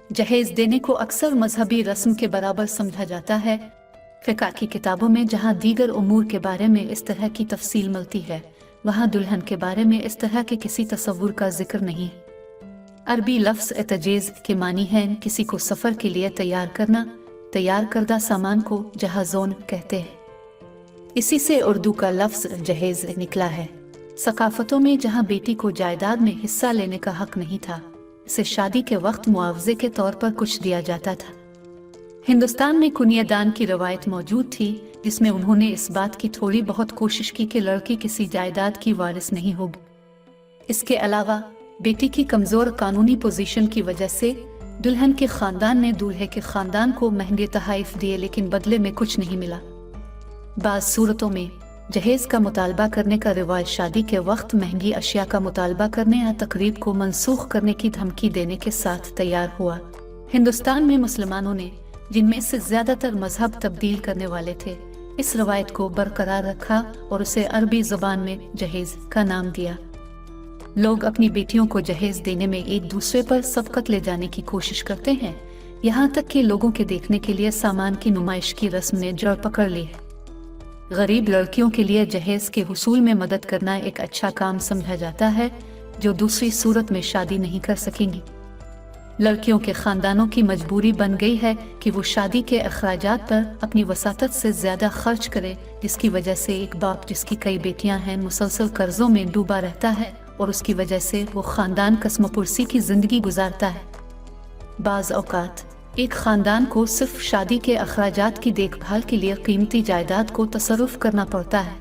जहेज देने को अक्सर मजहबी रस्म के बराबर समझा जाता है। फ़िक़्ह की किताबों में जहाँ दीगर उमूर के बारे में इस तरह की तफसील मिलती है, वहाँ दुल्हन के बारे में इस तरह के किसी तसव्वुर का जिक्र नहीं। अरबी लफ्ज़ तजेज़ के मानी है किसी को सफ़र के लिए तैयार करना। तैयार करदा सामान को जहाज़ोन कहते हैं। इसी से उर्दू का लफ्ज़ जहेज़ निकला है। सकाफ़तों में जहाँ बेटी को जायदाद में हिस्सा लेने का हक नहीं था, इसे शादी के वक्त मुआवजे के तौर पर कुछ दिया जाता था। हिंदुस्तान में कुनियादान की रवायत मौजूद थी, जिसमें उन्होंने इस बात की थोड़ी बहुत कोशिश की कि लड़की किसी जायदाद की वारिस नहीं होगी। इसके अलावा बेटी की कमज़ोर कानूनी पोजीशन की वजह से दुल्हन के ख़ानदान ने दूल्हे के ख़ानदान को महंगे तोहफ़े दिए, लेकिन बदले में कुछ नहीं मिला। बाज़ सूरतों में जहेज़ का मुतालबा करने का रिवाज शादी के वक्त महंगी अशिया का मुतालबा करने या तकरीब को मनसूख करने की धमकी देने के साथ तैयार हुआ। हिंदुस्तान में मुसलमानों ने, जिनमें से ज़्यादातर मजहब तब्दील करने वाले थे, इस रवायत को बरकरार रखा और उसे अरबी ज़ुबान में जहेज़ का नाम दिया। लोग अपनी बेटियों को जहेज़ देने में एक दूसरे पर सबकत ले जाने की कोशिश करते हैं, यहाँ तक कि लोगों के देखने के लिए सामान की नुमाइश की रस्म ने जड़ पकड़ ली है। गरीब लड़कियों के लिए जहेज़ के हुसूल में मदद करना एक अच्छा काम समझा जाता है, जो दूसरी सूरत में शादी नहीं कर सकेंगी। लड़कियों के ख़ानदानों की मजबूरी बन गई है कि वो शादी के अखराजात पर अपनी वसातत से ज़्यादा खर्च करे, जिसकी वजह से एक बाप जिसकी कई बेटियां हैं मुसलसल कर्जों में डूबा रहता है और उसकी वजह से वो ख़ानदान कसमपुरसी की ज़िंदगी गुजारता है। बाज़ औक़ात एक ख़ानदान को सिर्फ शादी के अखराजात की देखभाल के लिए कीमती जायदाद को तसर्रुफ करना पड़ता है।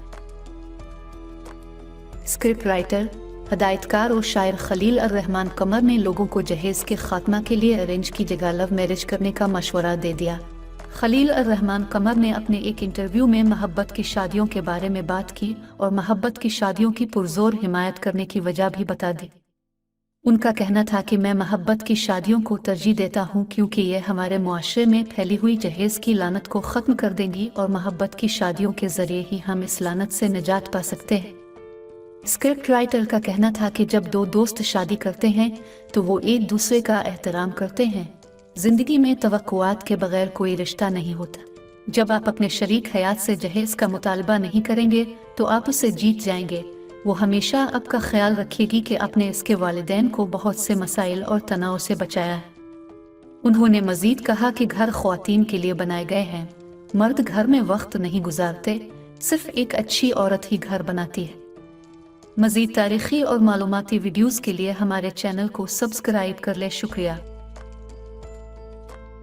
स्क्रिप्ट राइटर, हदायतकार और शायर खलील अर्रहमान कमर ने लोगों को जहेज़ के खात्मा के लिए अरेंज की जगह लव मैरिज करने का मशवरा दे दिया। खलील अर्रहमान कमर ने अपने एक इंटरव्यू में मोहब्बत की शादियों के बारे में बात की और मोहब्बत की शादियों की पुरजोर हिमायत करने की वजह भी बता दी। उनका कहना था कि मैं मोहब्बत की शादियों को तरजीह देता हूँ, क्योंकि ये हमारे मुआशरे में फैली हुई जहेज़ की लानत को ख़त्म कर देंगी और मोहब्बत की शादियों के ज़रिए ही हम इस लानत से निजात पा सकते हैं। स्क्रिप्ट राइटर का कहना था कि जब दो दोस्त शादी करते हैं तो वो एक दूसरे का एहतराम करते हैं। ज़िंदगी में तवक्कुआत के बगैर कोई रिश्ता नहीं होता। जब आप अपने शरीक हयात से जहेज़ का मुतालबा नहीं करेंगे तो आप उसे जीत जाएंगे। वो हमेशा आपका ख्याल रखेगी कि आपने इसके वालिदैन को बहुत से मसाइल और तनाव से बचाया है। उन्होंने मज़ीद कहा कि घर ख्वातीन के लिए बनाए गए हैं, मर्द घर में वक्त नहीं गुजारते, सिर्फ एक अच्छी औरत ही घर बनाती है। मज़ीद तारीख़ी और मालूमाती वीडियोज़ के लिए हमारे चैनल को सब्सक्राइब कर ले। शुक्रिया।